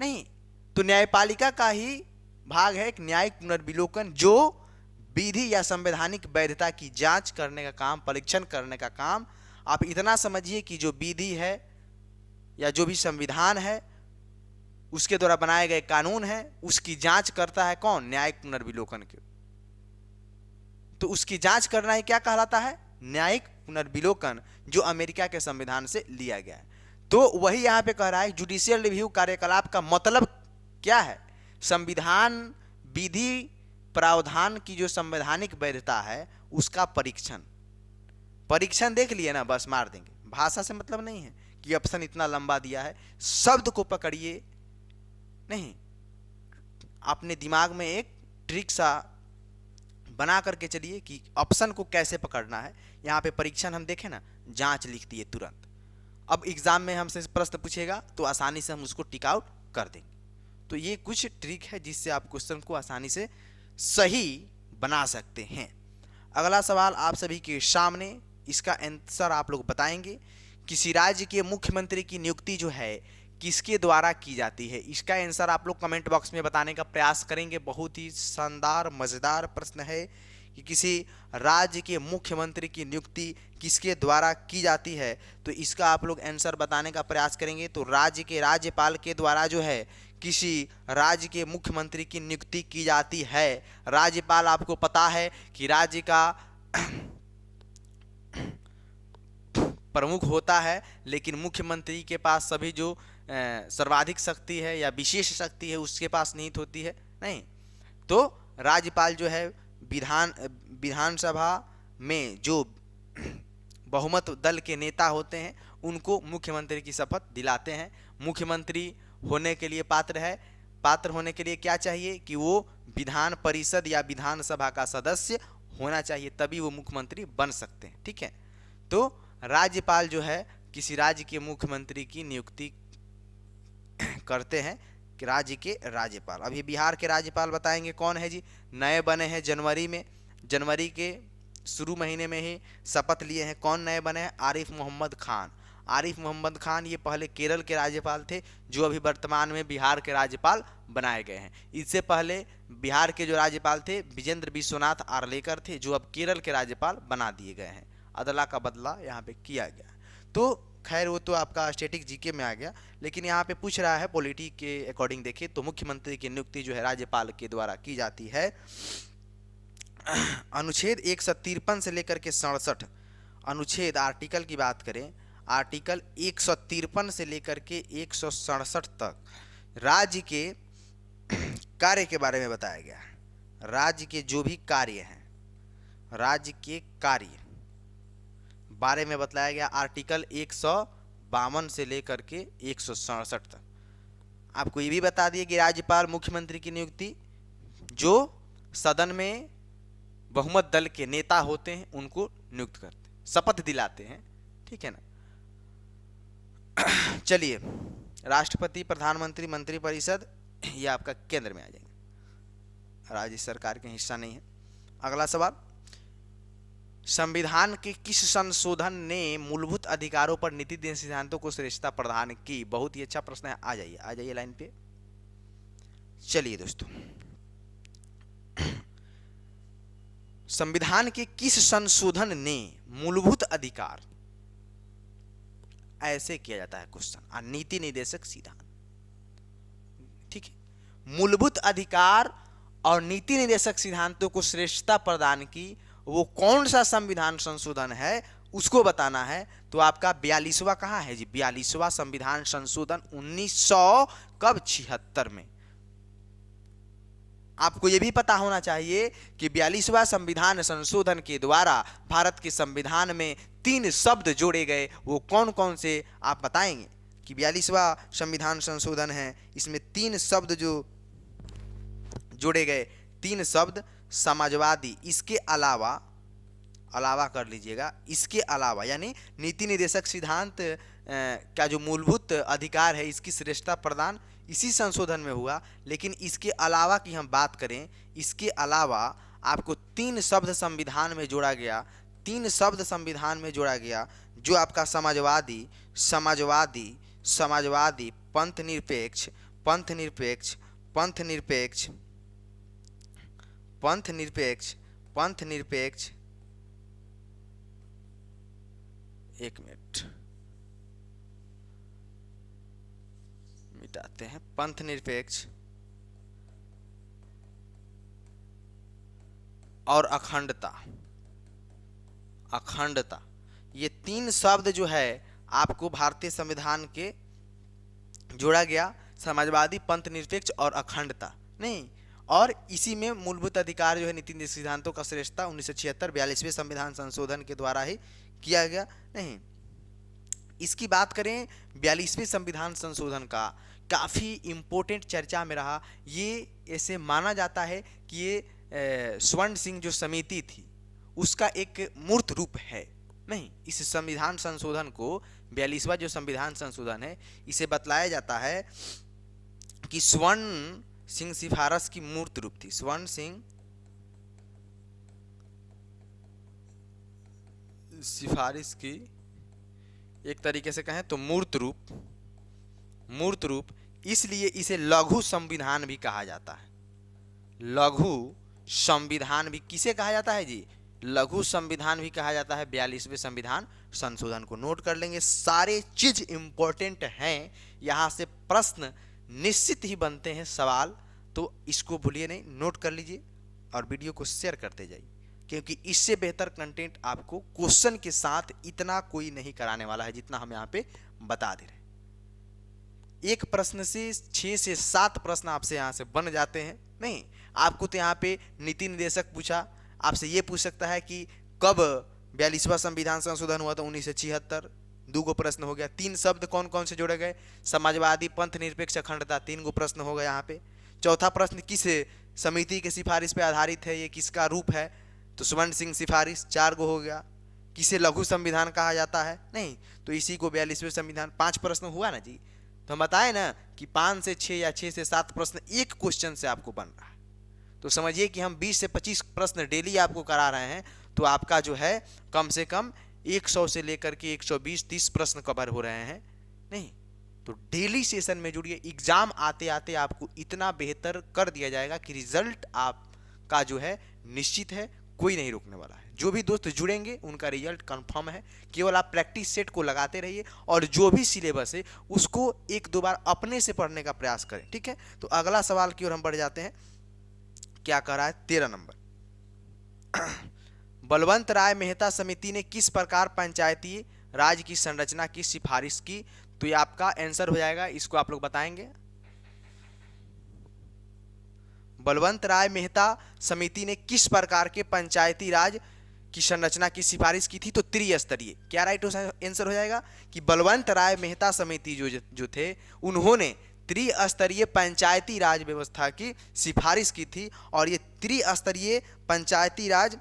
नहीं, तो न्यायपालिका का ही भाग है एक न्यायिक पुनर्विलोकन, जो विधि या संवैधानिक वैधता की जांच करने का काम, परीक्षण करने का काम। आप इतना समझिए कि जो विधि है या जो भी संविधान है, उसके द्वारा बनाए गए कानून है, उसकी जांच करता है कौन? न्यायिक पुनर्विलोकन के। तो उसकी जांच करना ही क्या कहलाता है? न्यायिक पुनर्विलोकन, जो अमेरिका के संविधान से लिया गया है। तो वही यहां पे कह रहा है, जुडिशियल रिव्यू कार्यकलाप का मतलब क्या है? संविधान, विधि, प्रावधान की जो संवैधानिक वैधता है उसका परीक्षण। परीक्षण देख लिए ना, बस मार देंगे। भाषा से मतलब नहीं है कि ऑप्शन इतना लंबा दिया है, शब्द को पकड़िए। नहीं, अपने दिमाग में एक ट्रिक सा बना करके चलिए कि ऑप्शन को कैसे पकड़ना है। यहाँ पे परीक्षण हम देखें ना, जांच लिख दिए तुरंत। अब एग्जाम में हमसे प्रश्न पूछेगा तो आसानी से हम उसको टिक आउट कर देंगे। तो ये कुछ ट्रिक है जिससे आप क्वेश्चन को आसानी से सही बना सकते हैं। अगला सवाल आप सभी के सामने, इसका आंसर आप लोग बताएंगे। किसी राज्य के मुख्यमंत्री की नियुक्ति जो है किसके द्वारा की जाती है? इसका आंसर आप लोग कमेंट बॉक्स में बताने का प्रयास करेंगे। बहुत ही शानदार मजेदार प्रश्न है कि किसी राज्य के मुख्यमंत्री की नियुक्ति किसके द्वारा की जाती है, तो इसका आप लोग आंसर बताने का प्रयास करेंगे। तो राज्य के राज्यपाल के द्वारा जो है किसी राज्य के मुख्यमंत्री की नियुक्ति की जाती है। राज्यपाल आपको पता है कि राज्य का प्रमुख होता है, लेकिन मुख्यमंत्री के पास सभी जो सर्वाधिक शक्ति है या विशेष शक्ति है उसके पास निहित होती है। नहीं, तो राज्यपाल जो है विधानसभा में जो बहुमत दल के नेता होते हैं उनको मुख्यमंत्री की शपथ दिलाते हैं। मुख्यमंत्री होने के लिए पात्र होने के लिए क्या चाहिए कि वो विधान परिषद या विधानसभा का सदस्य होना चाहिए, तभी वो मुख्यमंत्री बन सकते हैं। ठीक है, तो राज्यपाल जो है किसी राज्य के मुख्यमंत्री की नियुक्ति करते हैं कि राज्य के राज्यपाल। अभी बिहार के राज्यपाल बताएंगे कौन है जी, नए बने हैं जनवरी में, जनवरी के शुरू महीने में ही शपथ लिए हैं। कौन नए बने हैं? आरिफ मोहम्मद खान। आरिफ मोहम्मद खान ये पहले केरल के राज्यपाल थे, जो अभी वर्तमान में बिहार के राज्यपाल बनाए गए हैं। इससे पहले बिहार के जो राज्यपाल थे विजेंद्र विश्वनाथ आर्लेकर थे, जो अब केरल के राज्यपाल बना दिए गए हैं। अदला का बदला यहाँ पे किया गया। तो खैर वो तो आपका स्टैटिक जीके में आ गया, लेकिन यहाँ पे पूछ रहा है पॉलिटी के अकॉर्डिंग देखें तो मुख्यमंत्री की नियुक्ति जो है राज्यपाल के द्वारा की जाती है। अनुच्छेद 153 से लेकर के 67 अनुच्छेद, आर्टिकल की बात करें, आर्टिकल 153 से लेकर के 167 तक राज्य के कार्य के बारे में बताया गया है। राज्य के जो भी कार्य हैं, राज्य के कार्य बारे में बताया गया आर्टिकल 152 से लेकर के 167 तक। आपको ये भी बता दिए कि राज्यपाल मुख्यमंत्री की नियुक्ति जो सदन में बहुमत दल के नेता होते हैं उनको नियुक्त करते हैं, शपथ दिलाते हैं। ठीक है ना। चलिए, राष्ट्रपति, प्रधानमंत्री, मंत्रिपरिषद ये आपका केंद्र में आ जाएंगे, राज्य सरकार के हिस्सा नहीं है। अगला सवाल, संविधान के किस संशोधन ने मूलभूत अधिकारों पर नीति सिद्धांतों को श्रेष्ठता प्रदान की? बहुत ही अच्छा प्रश्न है। आ जाइए लाइन पे। चलिए दोस्तों, संविधान के किस संशोधन ने मूलभूत अधिकार, ऐसे किया जाता है क्वेश्चन, नीति निर्देशक सिद्धांत। ठीक है, मूलभूत अधिकार और नीति निर्देशक सिद्धांतों को श्रेष्ठता प्रदान की, वो कौन सा संविधान संशोधन है उसको बताना है तो आपका 42वां कहाँ है जी? 42वां संविधान संशोधन 1900 कब 76 में। आपको यह भी पता होना चाहिए कि 42वां संविधान संशोधन के द्वारा भारत के संविधान में 3 शब्द जोड़े गए, वो कौन कौन से आप बताएंगे कि 42वां संविधान संशोधन है, इसमें 3 शब्द जो जोड़े गए, 3 शब्द समाजवादी, इसके अलावा कर लीजिएगा, इसके अलावा यानी नीति निर्देशक सिद्धांत का जो मूलभूत अधिकार है इसकी श्रेष्ठता प्रदान इसी संशोधन में हुआ। लेकिन इसके अलावा की हम बात करें, इसके अलावा आपको 3 शब्द संविधान में जोड़ा गया, 3 शब्द संविधान में जोड़ा गया जो आपका समाजवादी, पंथ निरपेक्ष, एक मिनट मिटाते हैं, पंथ निरपेक्ष और अखंडता, ये 3 शब्द जो है आपको भारतीय संविधान के जोड़ा गया, समाजवादी, पंथ निरपेक्ष और अखंडता नहीं। और इसी में मूलभूत अधिकार जो है नीति निर्देशक सिद्धांतों का श्रेष्ठता 1976 42वें संविधान संशोधन के द्वारा ही किया गया नहीं। इसकी बात करें 42वें संविधान संशोधन का, काफ़ी इम्पोर्टेंट चर्चा में रहा। ये ऐसे माना जाता है कि ये स्वर्ण सिंह जो समिति थी उसका एक मूर्त रूप है नहीं। इस संविधान संशोधन को 42वां जो संविधान संशोधन है इसे बतलाया जाता है कि स्वर्ण सिंह सिफारिश की मूर्त रूप थी। स्वर्ण सिंह सिफारिश की एक तरीके से कहें तो मूर्त रूप, इसलिए इसे लघु संविधान भी कहा जाता है। लघु संविधान भी किसे कहा जाता है जी? लघु संविधान भी कहा जाता है 42वें संविधान संशोधन को। नोट कर लेंगे, सारे चीज इंपॉर्टेंट हैं, यहां से प्रश्न निश्चित ही बनते हैं, सवाल, तो इसको भूलिए नहीं, नोट कर लीजिए और वीडियो को शेयर करते जाइए, क्योंकि इससे बेहतर कंटेंट आपको क्वेश्चन के साथ इतना कोई नहीं कराने वाला है जितना हम यहाँ पे बता दे रहे हैं। एक प्रश्न से 6 से 7 प्रश्न आपसे यहाँ से बन जाते हैं नहीं। आपको तो यहाँ पे नीति निर्देशक पूछा, आपसे ये पूछ सकता है कि कब 42वां संविधान संशोधन हुआ था 1976, 2 गो प्रश्न हो गया। 3 शब्द कौन कौन से जोड़े गए? समाजवादी, पंथ निरपेक्ष, अखंडता, 3 गो प्रश्न हो गया यहाँ पे। चौथा प्रश्न किस समिति के सिफारिश पे आधारित है, ये किसका रूप है? तो स्वर्ण सिंह सिफारिश, 4 गो हो गया। किसे लघु संविधान कहा जाता है नहीं, तो इसी को 42वें संविधान। 5 प्रश्न हुआ ना जी, तो हम बताए ना कि 5 से 6 या 6 से 7 प्रश्न एक क्वेश्चन से आपको बन रहा है। तो समझिए कि हम 20 से 25 प्रश्न डेली आपको करा रहे हैं, तो आपका जो है कम से कम 100 से लेकर के 120-30 प्रश्न कवर हो रहे हैं नहीं। तो डेली सेशन में जुड़िए, एग्जाम आते आते आपको इतना बेहतर कर दिया जाएगा कि रिजल्ट आपका जो है निश्चित है, कोई नहीं रोकने वाला है। जो भी दोस्त जुड़ेंगे उनका रिजल्ट कंफर्म है। केवल आप प्रैक्टिस सेट को लगाते रहिए और जो भी सिलेबस है उसको 1-2 बार अपने से पढ़ने का प्रयास करें, ठीक है। तो अगला सवाल की ओर हम बढ़ जाते हैं। क्या कह रहा है 13 नंबर, बलवंत राय मेहता समिति ने किस प्रकार पंचायती राज की संरचना की सिफारिश की? तो ये आपका आंसर हो जाएगा, इसको आप लोग बताएंगे। बलवंत राय मेहता समिति ने किस प्रकार के पंचायती राज की संरचना की सिफारिश की थी? तो त्रिस्तरीय। क्या राइट आंसर हो जाएगा कि बलवंत राय मेहता समिति जो थे उन्होंने त्रिस्तरीय पंचायती राज व्यवस्था की सिफारिश की थी। और ये त्रिस्तरीय पंचायती राज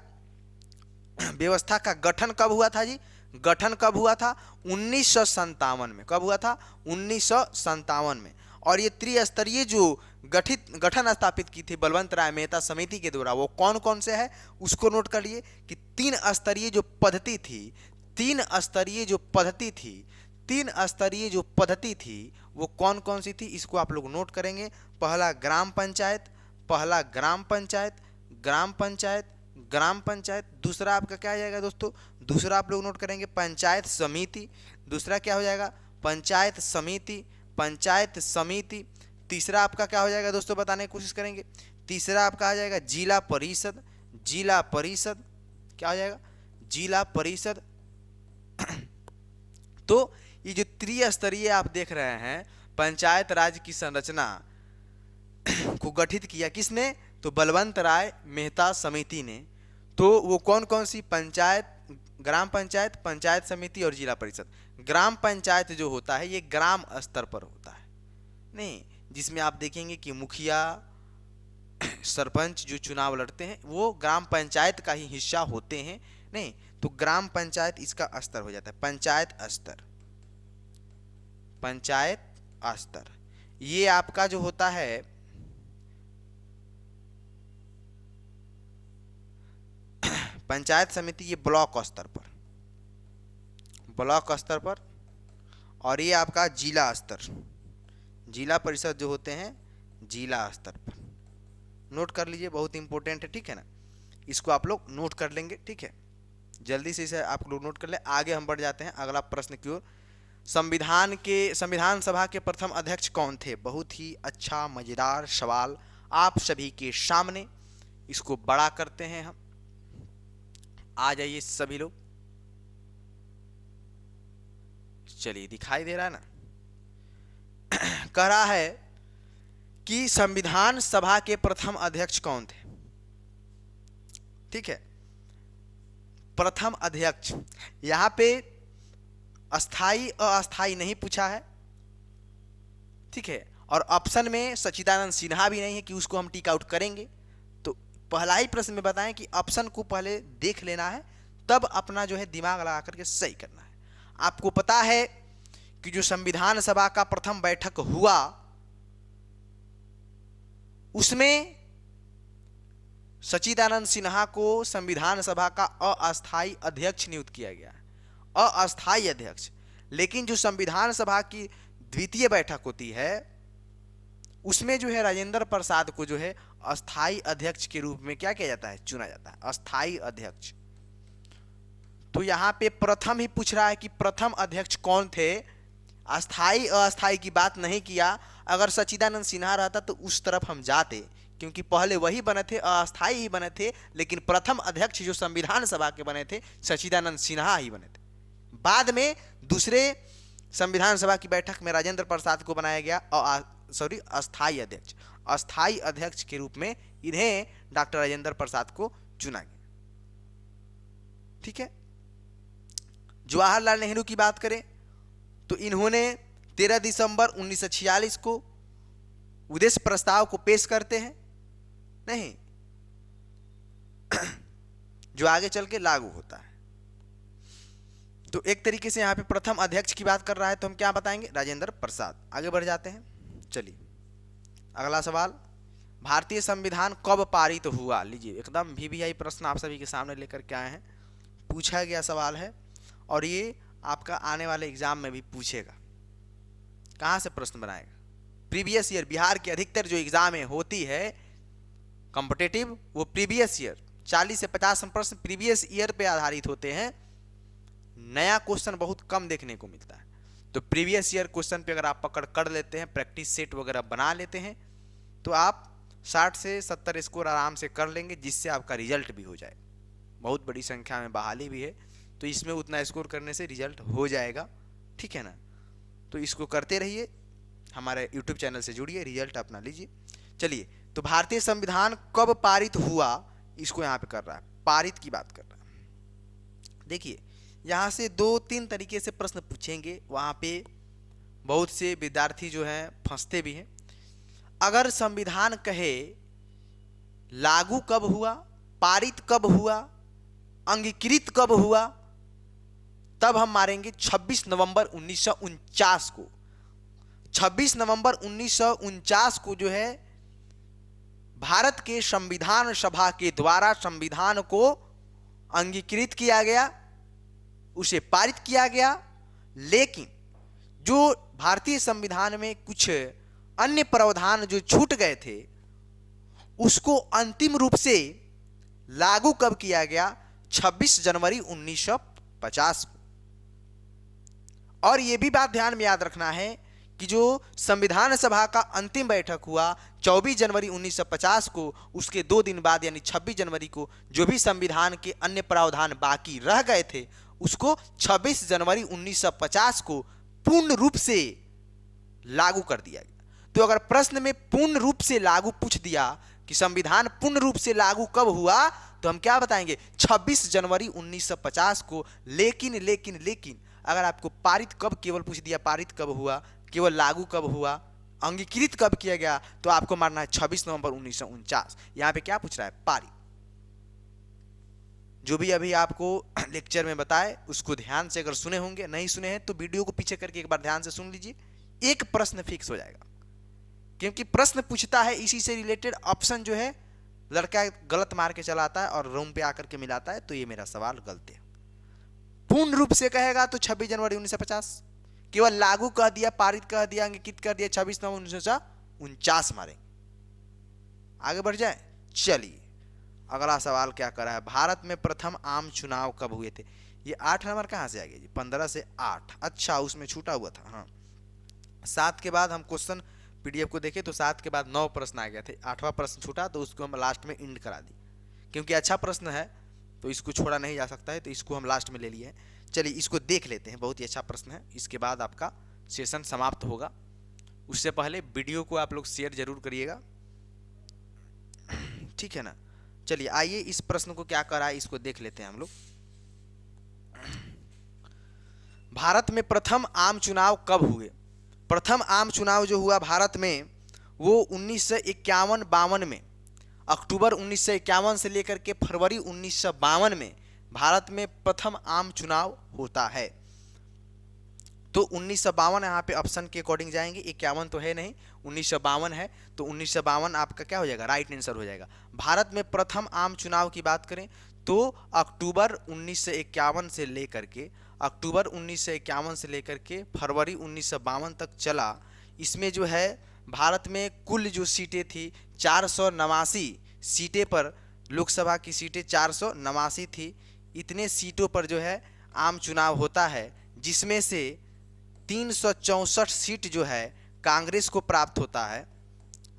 व्यवस्था का गठन कब हुआ था जी? गठन कब हुआ था? 1957 में। कब हुआ था? 1957 में। और ये त्रिस्तरीय जो गठन स्थापित की थी बलवंत राय मेहता समिति के द्वारा, वो कौन कौन से है उसको नोट कर लिए कि 3 स्तरीय जो पद्धति थी, 3 स्तरीय जो पद्धति थी वो कौन कौन सी थी, इसको आप लोग नोट करेंगे। पहला ग्राम पंचायत, दूसरा आपका क्या आ जाएगा दोस्तों? दूसरा आप लोग नोट करेंगे पंचायत समिति। दूसरा क्या हो जाएगा? पंचायत समिति। तीसरा आपका क्या हो जाएगा दोस्तों? बताने की कोशिश करेंगे। तीसरा आपका आ जाएगा जिला परिषद। क्या हो जाएगा? जिला परिषद। तो ये जो त्रिस्तरीय आप देख रहे हैं, पंचायत राज की संरचना को गठित किया किसने? तो बलवंत राय मेहता समिति ने। तो वो कौन कौन सी? पंचायत, ग्राम पंचायत, पंचायत समिति और जिला परिषद। ग्राम पंचायत जो होता है ये ग्राम स्तर पर होता है, नहीं, जिसमें आप देखेंगे कि मुखिया, सरपंच जो चुनाव लड़ते हैं वो ग्राम पंचायत का ही हिस्सा होते हैं, नहीं, तो ग्राम पंचायत इसका स्तर हो जाता है, पंचायत स्तर। पंचायत स्तर ये आपका जो होता है पंचायत समिति, ये ब्लॉक स्तर पर, ब्लॉक स्तर पर। और ये आपका जिला स्तर, जिला परिषद जो होते हैं जिला स्तर पर। नोट कर लीजिए, बहुत इंपॉर्टेंट है, ठीक है ना, इसको आप लोग नोट कर लेंगे, ठीक है, जल्दी से इसे आप लोग नोट कर ले। आगे हम बढ़ जाते हैं अगला प्रश्न की ओर। संविधान सभा के प्रथम अध्यक्ष कौन थे? बहुत ही अच्छा मजेदार सवाल आप सभी के सामने, इसको बड़ा करते हैं हम। आ जाइए सभी लोग, चलिए दिखाई दे रहा है ना, कह रहा है कि संविधान सभा के प्रथम अध्यक्ष कौन थे? ठीक है, प्रथम अध्यक्ष, यहां पे अस्थाई अस्थाई नहीं पूछा है, ठीक है, और ऑप्शन में सच्चिदानंद सिन्हा भी नहीं है कि उसको हम टिक आउट करेंगे। तो पहला ही प्रश्न में बताएं कि ऑप्शन को पहले देख लेना है, तब अपना जो है दिमाग लगा करके सही करना है। आपको पता है कि जो संविधान सभा का प्रथम बैठक हुआ उसमें सच्चिदानंद सिन्हा को संविधान सभा का अस्थाई अध्यक्ष नियुक्त किया गया, अस्थाई अध्यक्ष। लेकिन जो संविधान सभा की द्वितीय बैठक होती है उसमें जो है राजेंद्र प्रसाद को जो है अस्थाई अध्यक्ष के रूप में क्या किया जाता है? चुना जाता है, अस्थाई अध्यक्ष। तो यहां पे प्रथम ही पूछ रहा है कि प्रथम अध्यक्ष कौन थे, अस्थाई अस्थाई की बात नहीं किया। अगर सच्चिदानंद सिन्हा रहता तो उस तरफ हम जाते, क्योंकि पहले वही बने थे, अस्थाई ही बने थे, लेकिन प्रथम अध्यक्ष जो संविधान सभा के बने थे सच्चिदानंद सिन्हा ही बने थे। बाद में दूसरे संविधान सभा की बैठक में राजेंद्र प्रसाद को बनाया गया अस्थाई अध्यक्ष। अस्थाई अध्यक्ष के रूप में इन्हें डॉक्टर राजेंद्र प्रसाद को चुना गया, ठीक है। जवाहरलाल नेहरू की बात करें तो इन्होंने 13 दिसंबर 1946 को उद्देश्य प्रस्ताव को पेश करते हैं, नहीं, जो आगे चल के लागू होता है। तो एक तरीके से यहां पे प्रथम अध्यक्ष की बात कर रहा है, तो हम क्या बताएंगे? राजेंद्र प्रसाद। आगे बढ़ जाते हैं, चलिए अगला सवाल, भारतीय संविधान कब पारित हुआ? लीजिए, एकदम VVI प्रश्न आप सभी के सामने लेकर के आए हैं, पूछा गया सवाल है और ये आपका आने वाले एग्जाम में भी पूछेगा। कहां से प्रश्न बनाएगा? Previous year. बिहार के अधिकतर जो एग्जाम होती है कॉम्पिटिटिव, वो प्रीवियस ईयर 40 से 50 प्रश्न प्रीवियस ईयर पे आधारित होते हैं। नया क्वेश्चन बहुत कम देखने को मिलता है। तो प्रीवियस ईयर क्वेश्चन पे अगर आप पकड़ कर लेते हैं, प्रैक्टिस सेट वगैरह बना लेते हैं, तो आप 60 से 70 स्कोर आराम से कर लेंगे, जिससे आपका रिजल्ट भी हो जाए। बहुत बड़ी संख्या में बहाली भी है, तो इसमें उतना स्कोर करने से रिजल्ट हो जाएगा, ठीक है ना। तो इसको करते रहिए, हमारे YouTube चैनल से जुड़िए, रिजल्ट अपना लीजिए। चलिए, तो भारतीय संविधान कब पारित हुआ, इसको यहाँ पे कर रहा है, पारित की बात कर रहा है। देखिए, यहाँ से 2-3 तरीके से प्रश्न पूछेंगे, वहाँ पे बहुत से विद्यार्थी जो हैं फंसते भी हैं। अगर संविधान कहे लागू कब हुआ, पारित कब हुआ, अंगीकृत कब हुआ, तब हम मारेंगे 26 नवंबर 1949 को। 26 नवंबर 1949 को जो है भारत के संविधान सभा के द्वारा संविधान को अंगीकृत किया गया, उसे पारित किया गया। लेकिन जो भारतीय संविधान में कुछ अन्य प्रावधान जो छूट गए थे, उसको अंतिम रूप से लागू कब किया गया? 26 जनवरी 1950 को। और यह भी बात ध्यान में याद रखना है कि जो संविधान सभा का अंतिम बैठक हुआ 24 जनवरी 1950 को, उसके 2 दिन बाद यानी 26 जनवरी को जो भी संविधान के अन्य प्रावधान बाकी रह गए थे उसको 26 जनवरी 1950 को पूर्ण रूप से लागू कर दिया गया। तो अगर प्रश्न में पूर्ण रूप से लागू पूछ दिया कि संविधान पूर्ण रूप से लागू कब हुआ, तो हम क्या बताएंगे 26 जनवरी 1950 को। लेकिन लेकिन लेकिन अगर आपको पारित कब केवल पूछ दिया, पारित कब हुआ, केवल लागू कब हुआ, अंगीकृत कब किया गया, तो आपको मानना है 26 नवंबर 1949। यहां पे क्या पूछ रहा है, पारित। जो भी अभी आपको लेक्चर में बताए उसको ध्यान से अगर सुने होंगे, नहीं सुने हैं तो वीडियो को पीछे करके एक बार ध्यान से सुन लीजिए, एक प्रश्न फिक्स हो जाएगा। क्योंकि प्रश्न पूछता है इसी से रिलेटेड, ऑप्शन जो है लड़का गलत मार के चलाता है और रूम पे आकर के मिलाता है, तो ये मेरा सवाल गलत है। पूर्ण रूप से कहेगा तो 26 जनवरी 1950, केवल लागू कह दिया, पारित कह दिया, अंगीकृत कर दिया 26 नवंबर 1949 मारेंगे। आगे बढ़ जाए, चलिए अगला सवाल क्या कर रहा है, भारत में प्रथम आम चुनाव कब हुए थे। ये 8 नंबर कहां से आ गया जी, 15 से 8, अच्छा उसमें छूटा हुआ था। हाँ 7 के बाद हम क्वेश्चन पीडीएफ को देखे तो 7 के बाद 9 प्रश्न आ गए थे, 8वां प्रश्न छूटा तो उसको हम लास्ट में इंड करा दी, क्योंकि अच्छा प्रश्न है तो इसको छोड़ा नहीं जा सकता है, तो इसको हम लास्ट में ले लिए हैं। चलिए इसको देख लेते हैं, बहुत ही अच्छा प्रश्न है, इसके बाद आपका सेशन समाप्त होगा। उससे पहले वीडियो को आप लोग शेयर जरूर करिएगा, ठीक है ना। चलिए आइए इस प्रश्न को क्या करा है इसको देख लेते हैं हम लोग। भारत में प्रथम आम चुनाव कब हुए। प्रथम आम चुनाव जो हुआ भारत में वो 1951-52 में, अक्टूबर 1951 से लेकर के फरवरी 1952 में भारत में प्रथम आम चुनाव होता है। तो 1952 यहाँ पे ऑप्शन के अकॉर्डिंग जाएंगे, 51 तो है नहीं, 1952 है, तो 1952 आपका क्या हो जाएगा, राइट आंसर हो जाएगा। भारत में प्रथम आम चुनाव की बात करें तो अक्टूबर 1951 से लेकर के फरवरी 1952 तक चला। इसमें जो है भारत में कुल जो सीटें थी 489 सीटें पर, लोकसभा की सीटें 489 थी। इतने सीटों पर जो है आम चुनाव होता है, जिसमें से 364 सीट जो है कांग्रेस को प्राप्त होता है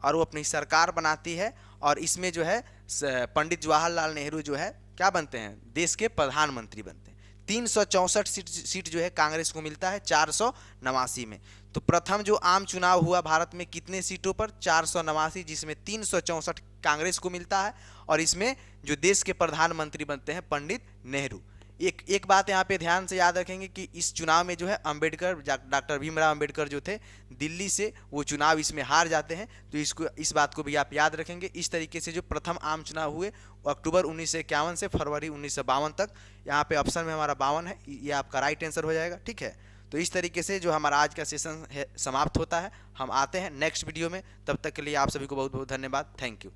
और वो अपनी सरकार बनाती है। और इसमें जो है पंडित जवाहरलाल नेहरू जो है क्या बनते हैं, देश के प्रधानमंत्री बनते हैं। 364 सीट जो है कांग्रेस को मिलता है 489 में। तो प्रथम जो आम चुनाव हुआ भारत में कितने सीटों पर, 489, जिसमें 364 कांग्रेस को मिलता है और इसमें जो देश के प्रधानमंत्री बनते हैं पंडित नेहरू। एक बात यहाँ पे ध्यान से याद रखेंगे कि इस चुनाव में जो है अंबेडकर, डॉक्टर भीमराव अंबेडकर जो थे दिल्ली से, वो चुनाव इसमें हार जाते हैं। तो इस बात को भी आप याद रखेंगे। इस तरीके से जो प्रथम आम चुनाव हुए वो अक्टूबर 1951 से फरवरी 1952 तक, यहाँ पे ऑप्शन में हमारा 52 है, ये आपका राइट आंसर हो जाएगा, ठीक है। तो इस तरीके से जो हमारा आज का सेशन है समाप्त होता है। हम आते हैं नेक्स्ट वीडियो में, तब तक के लिए आप सभी को बहुत बहुत धन्यवाद, थैंक यू।